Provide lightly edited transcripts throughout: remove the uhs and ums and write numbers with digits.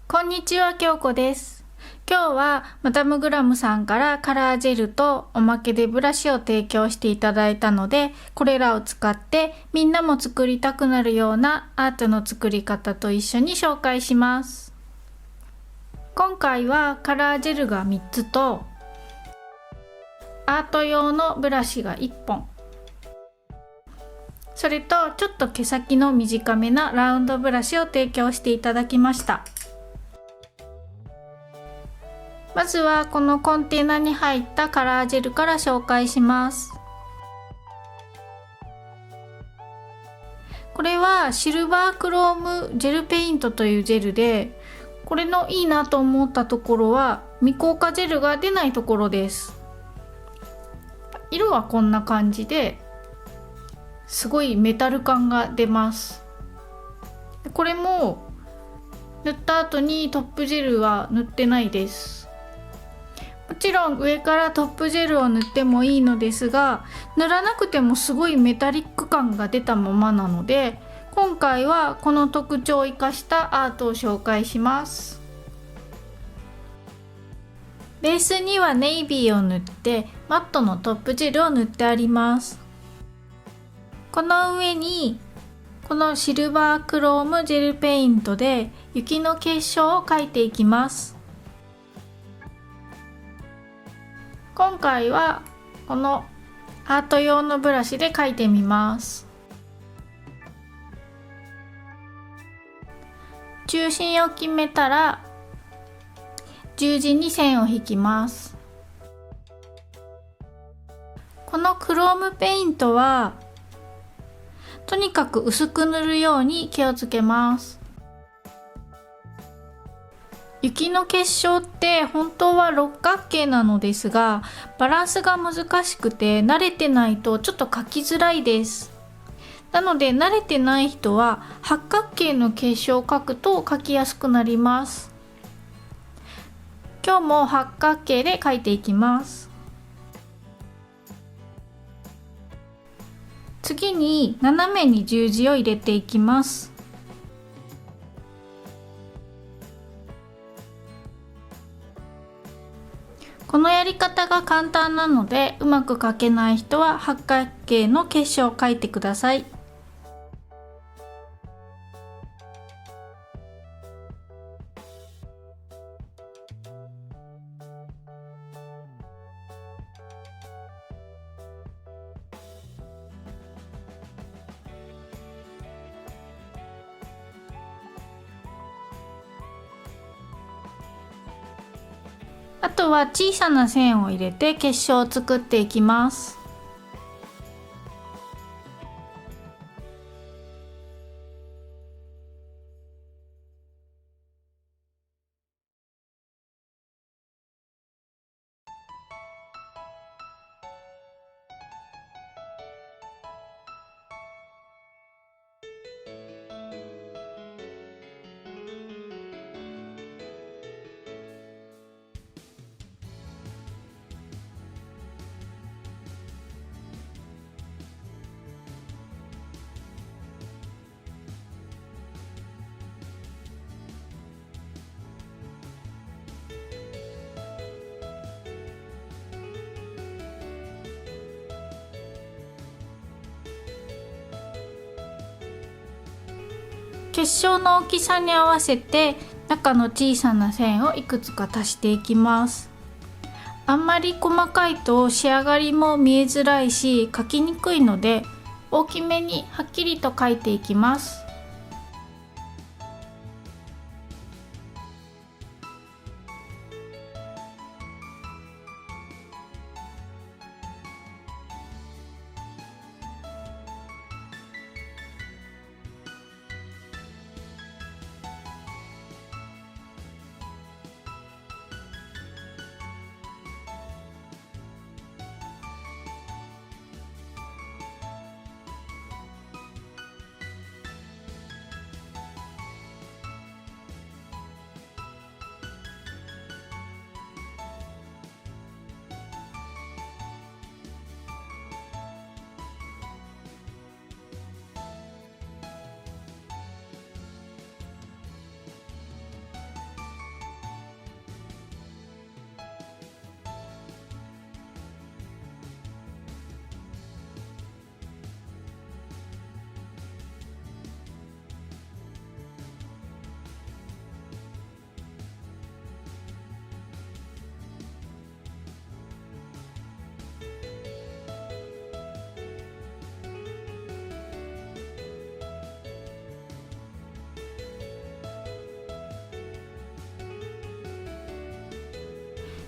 こんにちは、京子です。今日はマダムグラムさんからカラージェルとおまけでブラシを提供していただいたので、これらを使ってみんなも作りたくなるようなアートの作り方と一緒に紹介します。今回はカラージェルが3つとアート用のブラシが1本、それとちょっと毛先の短めなラウンドブラシを提供していただきました。まずはこのコンテナに入ったカラージェルから紹介します。これはシルバークロームジェルペイントというジェルで、これのいいなと思ったところは未硬化ジェルが出ないところです。色はこんな感じですごいメタル感が出ます。これも塗った後にトップジェルは塗ってないです。もちろん上からトップジェルを塗ってもいいのですが、塗らなくてもすごいメタリック感が出たままなので、今回はこの特徴を生かしたアートを紹介します。ベースにはネイビーを塗ってマットのトップジェルを塗ってあります。この上にこのシルバークロームジェルペイントで雪の結晶を描いていきます。今回はこのアート用のブラシで描いてみます。中心を決めたら十字に線を引きます。このクロームペイントはとにかく薄く塗るように気をつけます。雪の結晶って本当は六角形なのですが、バランスが難しくて慣れてないとちょっと描きづらいです。なので慣れてない人は八角形の結晶を描くと描きやすくなります。今日も八角形で描いていきます。次に斜めに十字を入れていきます。このやり方が簡単なので、うまく描けない人は八角形の結晶を描いてください。あとは小さな線を入れて結晶を作っていきます。結晶の大きさに合わせて中の小さな線をいくつか足していきます。あんまり細かいと仕上がりも見えづらいし描きにくいので、大きめにはっきりと描いていきます。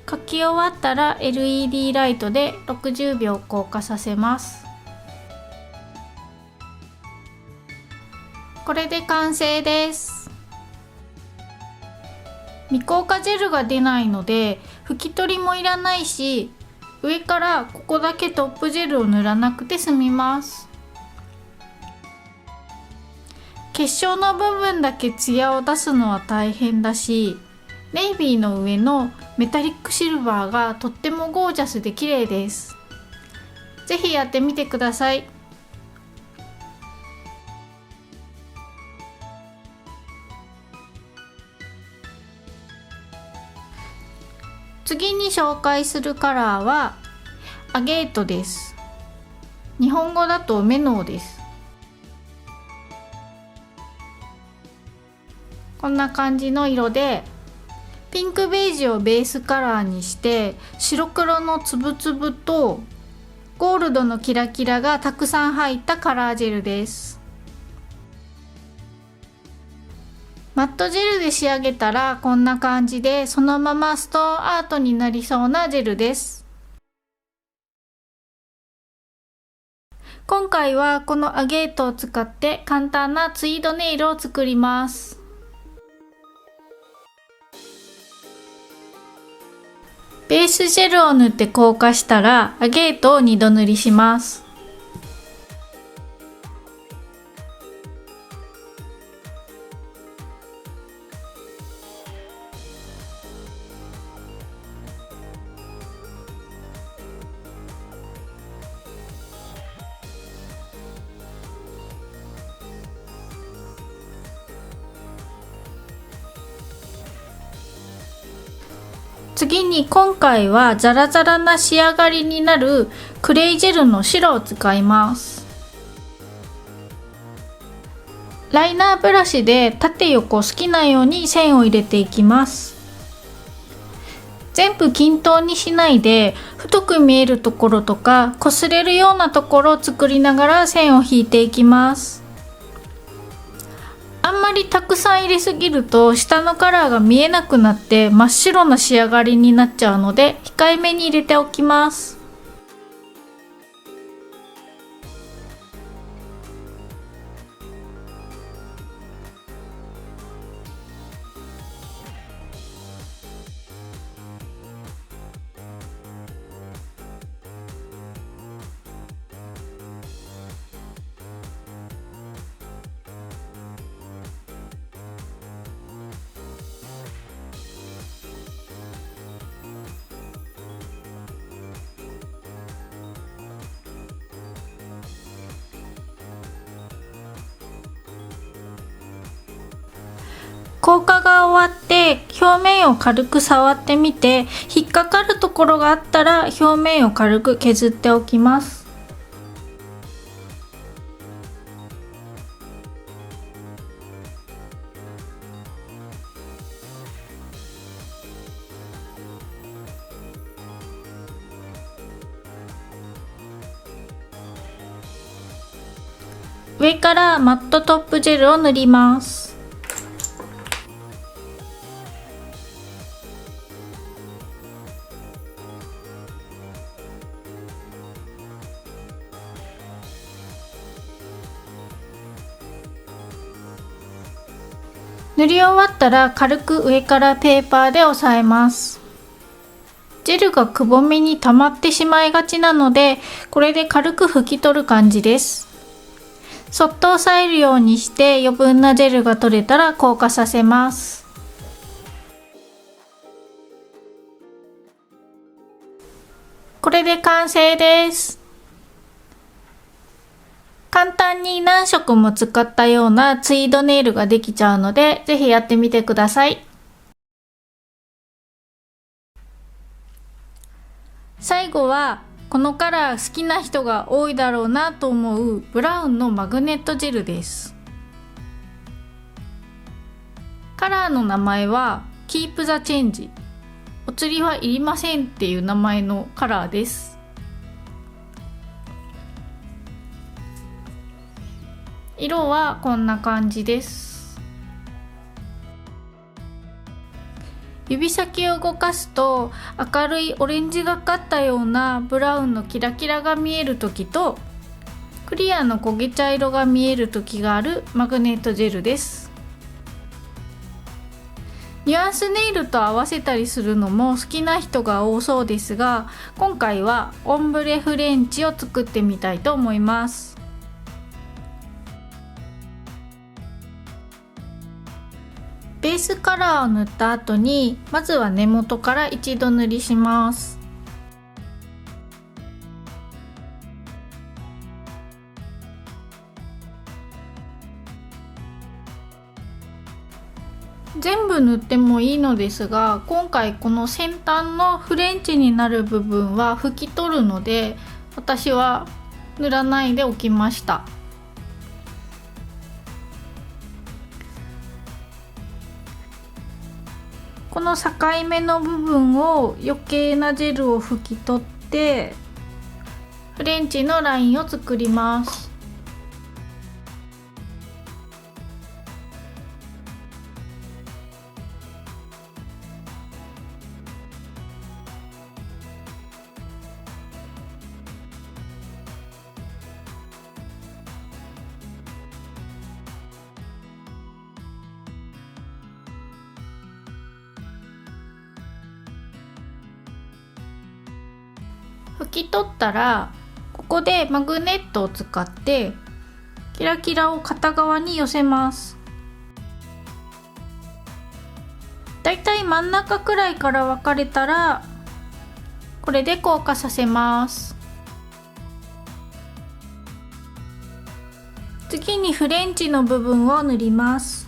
描き終わったら LED ライトで60秒硬化させます。これで完成です。未硬化ジェルが出ないので拭き取りもいらないし、上からここだけトップジェルを塗らなくて済みます。結晶の部分だけツヤを出すのは大変だし、ネイビーの上のメタリックシルバーがとってもゴージャスで綺麗です。ぜひやってみてください。次に紹介するカラーはアゲートです。日本語だとメノウです。こんな感じの色で、ピンクベージュをベースカラーにして白黒のつぶつぶとゴールドのキラキラがたくさん入ったカラージェルです。マットジェルで仕上げたらこんな感じで、そのままストーンアートになりそうなジェルです。今回はこのアゲートを使って簡単なツイードネイルを作ります。ベースジェルを塗って硬化したらアゲートを2度塗りします。次に今回はザラザラな仕上がりになるクレイジェルの白を使います。ライナーブラシで縦横好きなように線を入れていきます。全部均等にしないで、太く見えるところとか擦れるようなところを作りながら線を引いていきます。あんまりたくさん入れすぎると下のカラーが見えなくなって真っ白な仕上がりになっちゃうので、控えめに入れておきます。硬化が終わって表面を軽く触ってみて、引っかかるところがあったら表面を軽く削っておきます。上からマットトップジェルを塗ります。塗り終わったら軽く上からペーパーで押さえます。ジェルがくぼみに溜まってしまいがちなので、これで軽く拭き取る感じです。そっと押さえるようにして余分なジェルが取れたら硬化させます。これで完成です。簡単に何色も使ったようなツイードネイルができちゃうので、ぜひやってみてください。最後はこのカラー好きな人が多いだろうなと思うブラウンのマグネットジェルです。カラーの名前は Keep the Change、 お釣りはいりませんっていう名前のカラーです。色はこんな感じです。指先を動かすと明るいオレンジがかったようなブラウンのキラキラが見える時とクリアの焦げ茶色が見える時があるマグネットジェルです。ニュアンスネイルと合わせたりするのも好きな人が多そうですが、今回はオンブレフレンチを作ってみたいと思います。ベースカラーを塗った後にまずは根元から一度塗りします。全部塗ってもいいのですが、今回この先端のフレンチになる部分は拭き取るので私は塗らないでおきました。この境目の部分を余計なジェルを拭き取ってフレンチのラインを作ります。拭き取ったらここでマグネットを使ってキラキラを片側に寄せます。だいたい真ん中くらいから分かれたらこれで硬化させます。次にフレンチの部分を塗ります。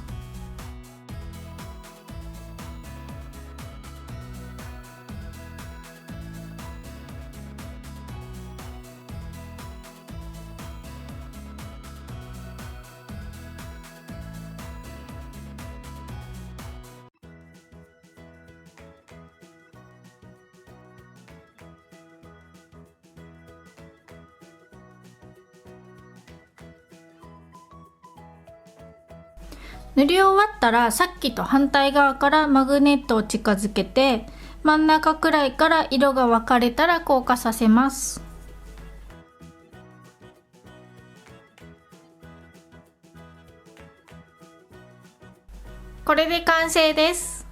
塗り終わったらさっきと反対側からマグネットを近づけて真ん中くらいから色が分かれたら硬化させます。これで完成です。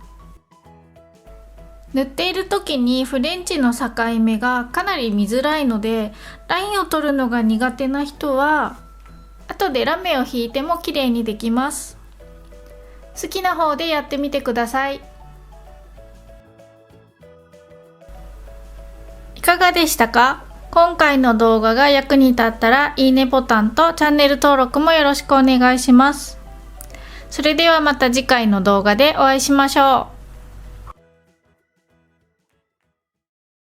塗っている時にフレンチの境目がかなり見づらいのでラインを取るのが苦手な人は後でラメを引いても綺麗にできます。好きな方でやってみてください。いかがでしたか？今回の動画が役に立ったらいいねボタンとチャンネル登録もよろしくお願いします。それではまた次回の動画でお会いしましょう。